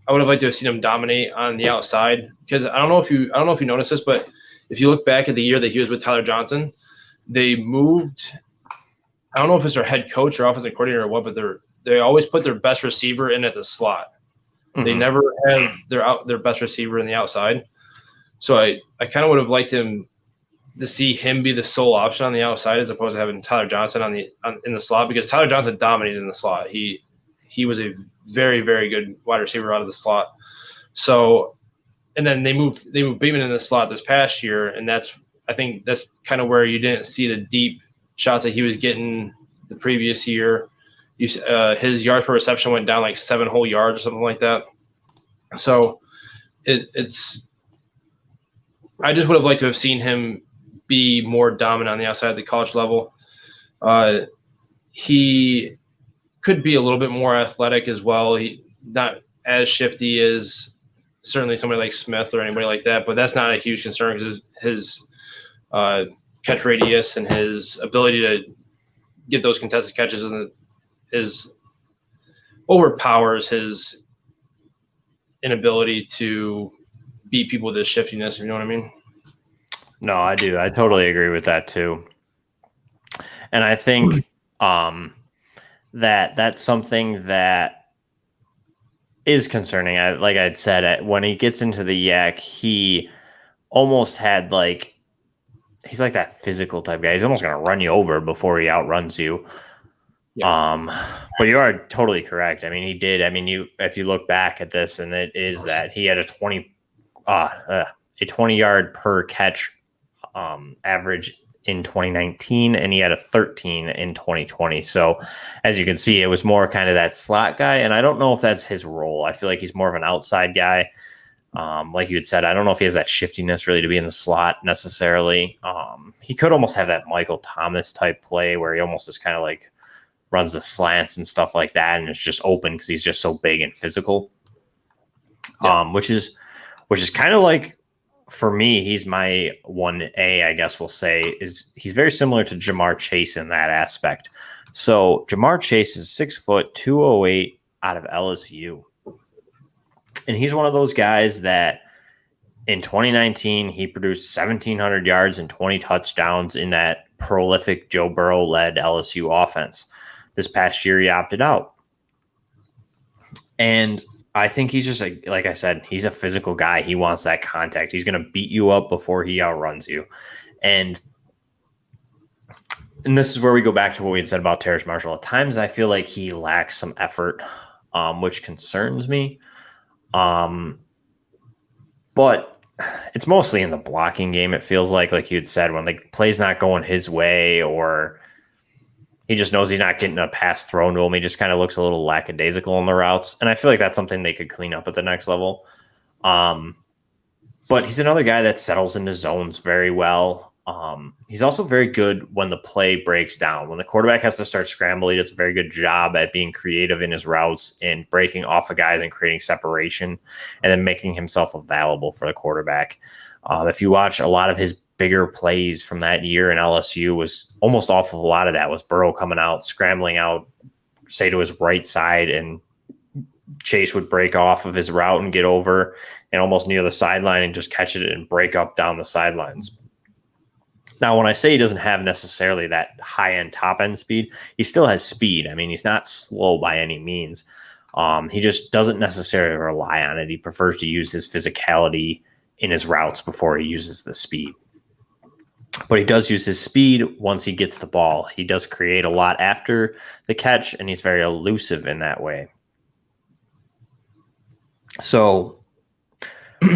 would have liked to have seen him dominate on the outside, because I don't know if you noticed this, but if you look back at the year that he was with Tyler Johnson, they moved. I don't know if it's their head coach or offensive coordinator or what, but they always put their best receiver in at the slot. Mm-hmm. They never have their best receiver in the outside. So I kind of would have liked him to see him be the sole option on the outside, as opposed to having Tyler Johnson in the slot, because Tyler Johnson dominated in the slot. He was a very, very good wide receiver out of the slot. So, and then they moved Bateman in the slot this past year, and I think that's kind of where you didn't see the deep shots that he was getting the previous year. His yards per reception went down like 7 whole yards or something like that. So it's I just would have liked to have seen him be more dominant on the outside at the college level. He could be a little bit more athletic as well. He not as shifty as certainly somebody like Smith or anybody like that, but that's not a huge concern, because his catch radius and his ability to get those contested catches is overpowers his inability to beat people with his shiftiness, if you know what I mean. No, I do. I totally agree with that too. And I think that's something that is concerning. Like I'd said, when he gets into the yak, he almost had like he's like that physical type guy. He's almost going to run you over before he outruns you. Yeah. But you are totally correct. I mean, he did. I mean, if you look back at this, and it is that he had a 20-yard per catch average in 2019, and he had a 13 in 2020. So as you can see, it was more kind of that slot guy, and I don't know if that's his role. I feel like he's more of an outside guy. Like you had said, I don't know if he has that shiftiness really to be in the slot necessarily. He could almost have that Michael Thomas type play where he almost is kind of like runs the slants and stuff like that, and it's just open because he's just so big and physical. Yeah. Which is kind of like, for me, he's my 1A, I guess we'll say, is he's very similar to Jamar Chase in that aspect. So Jamar Chase is 6 foot, 208 out of LSU. And he's one of those guys that in 2019, he produced 1,700 yards and 20 touchdowns in that prolific Joe Burrow-led LSU offense. This past year, he opted out. And I think he's just, like I said, he's a physical guy. He wants that contact. He's going to beat you up before he outruns you. And this is where we go back to what we had said about Terrace Marshall. At times, I feel like he lacks some effort, which concerns me. But it's mostly in the blocking game. It feels like you had said, when the play's not going his way, or he just knows he's not getting a pass thrown to him. He just kind of looks a little lackadaisical in the routes. And I feel like that's something they could clean up at the next level. But he's another guy that settles into zones very well. He's also very good when the play breaks down. When the quarterback has to start scrambling, he does a very good job at being creative in his routes and breaking off of guys and creating separation and then making himself available for the quarterback. If you watch a lot of his bigger plays from that year in LSU, was almost off of a lot of that was Burrow coming out, scrambling out, say to his right side, and Chase would break off of his route and get over and almost near the sideline and just catch it and break up down the sidelines. Now, when I say he doesn't have necessarily that high-end, top-end speed, he still has speed. I mean, he's not slow by any means. He just doesn't necessarily rely on it. He prefers to use his physicality in his routes before he uses the speed. But he does use his speed once he gets the ball. He does create a lot after the catch, and he's very elusive in that way. So,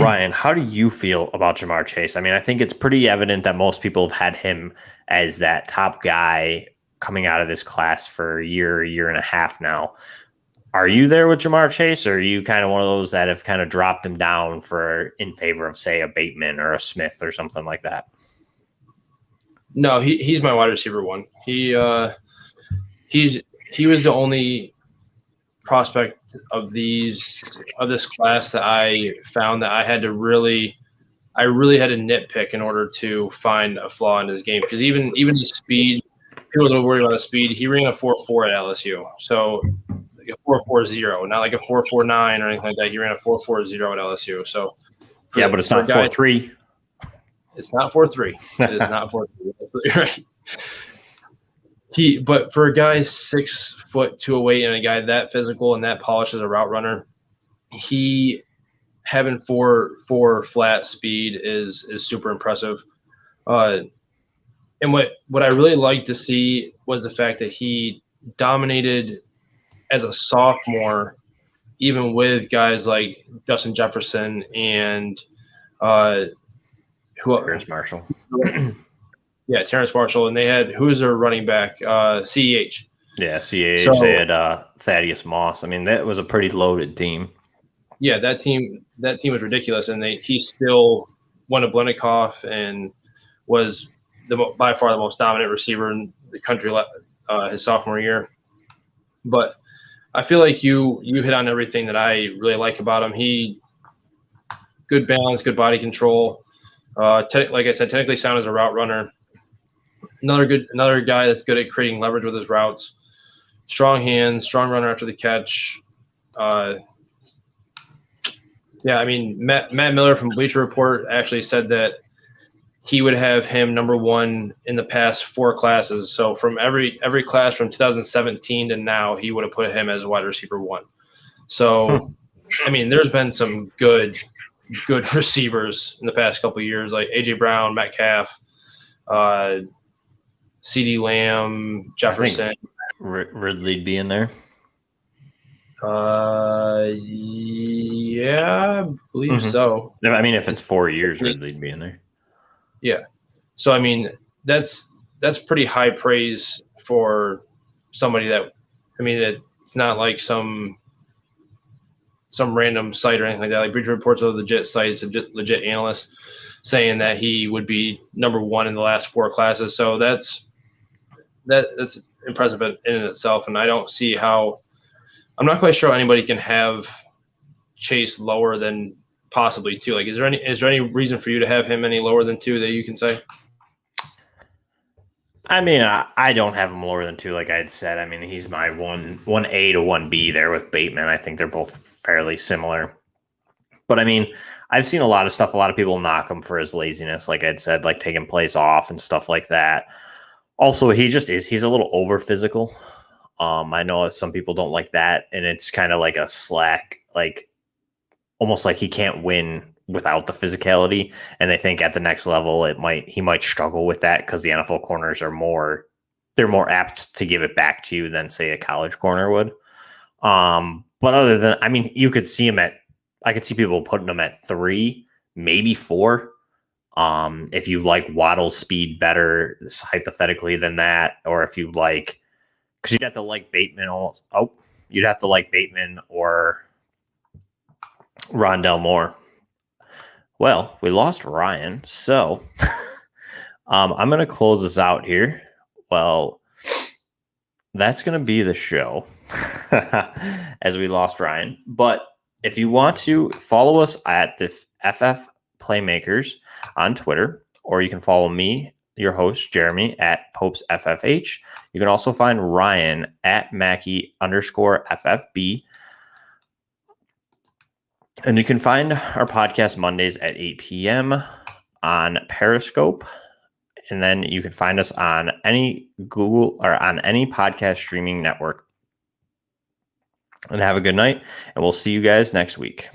Ryan, how do you feel about Jamar Chase? I mean, I think it's pretty evident that most people have had him as that top guy coming out of this class for a year and a half now. Are you there with Jamar Chase, or are you kind of one of those that have kind of dropped him down in favor of, say, a Bateman or a Smith or something like that? No, he's my wide receiver one. He was the only prospect of this class that I found that I really had to nitpick in order to find a flaw in his game, because even his speed, people are a little worried about the speed. He ran a 4.4 at LSU, so like a 4.40, not like a 4.49 or anything like that. He ran a 4.40 at LSU. So yeah, but it's not 4.3. It's not 4.3. It is not 4.3. Right. But for a guy 6 foot 208 and a guy that physical and that polished as a route runner, he having four flat speed is super impressive. And what I really liked to see was the fact that he dominated as a sophomore, even with guys like Justin Jefferson and Terrace Marshall. Yeah, Terrace Marshall, and they had, who's their running back? CEH. Yeah, CEH. So, they had Thaddeus Moss. I mean, that was a pretty loaded team. Yeah, that team was ridiculous, and he still won a Blenikoff and was by far the most dominant receiver in the country his sophomore year. But I feel like you hit on everything that I really like about him. He good balance, good body control. Like I said, technically sound as a route runner. Another guy that's good at creating leverage with his routes. Strong hands, strong runner after the catch. Yeah, I mean, Matt Miller from Bleacher Report actually said that he would have him number one in the past 4 classes. So from every class from 2017 to now, he would have put him as wide receiver 1. So I mean, there's been some good receivers in the past couple of years, like A.J. Brown, Metcalf, C.D. Lamb, Jefferson. Ridley'd be in there. Yeah, I believe so. I mean, if it's 4 years, Ridley'd be in there. Yeah. So, I mean, that's pretty high praise for somebody that, I mean, it's not like some random site or anything like that. Like Bleacher Report's a legit site, it's a legit analyst saying that he would be number one in the last 4 classes. So that's impressive in itself. And I don't see how – I'm not quite sure how anybody can have Chase lower than possibly 2. Like, is there any reason for you to have him any lower than 2 that you can say? I mean, I don't have him lower than 2, like I had said. I mean, he's my 1A to 1B there with Bateman. I think they're both fairly similar. But I mean, I've seen a lot of stuff. A lot of people knock him for his laziness, like I'd said, like taking plays off and stuff like that. Also, he's a little over physical. I know that some people don't like that, and it's kind of like a slack, like almost like he can't win without the physicality, and they think at the next level he might struggle with that because the NFL corners are more apt to give it back to you than say a college corner would. But other than, I mean, you could see him I could see people putting him at 3, maybe 4. If you like Waddle's speed better, hypothetically, than that, or if you like, because you'd have to like Bateman. You'd have to like Bateman or Rondell Moore. Well, we lost Ryan, so I'm going to close this out here. Well, that's going to be the show as we lost Ryan. But if you want to follow us at the FF Playmakers on Twitter, or you can follow me, your host, Jeremy, at Popes FFH. You can also find Ryan at Mackie_FFB. And you can find our podcast Mondays at 8 p.m. on Periscope. And then you can find us on any Google or on any podcast streaming network. And have a good night. And we'll see you guys next week.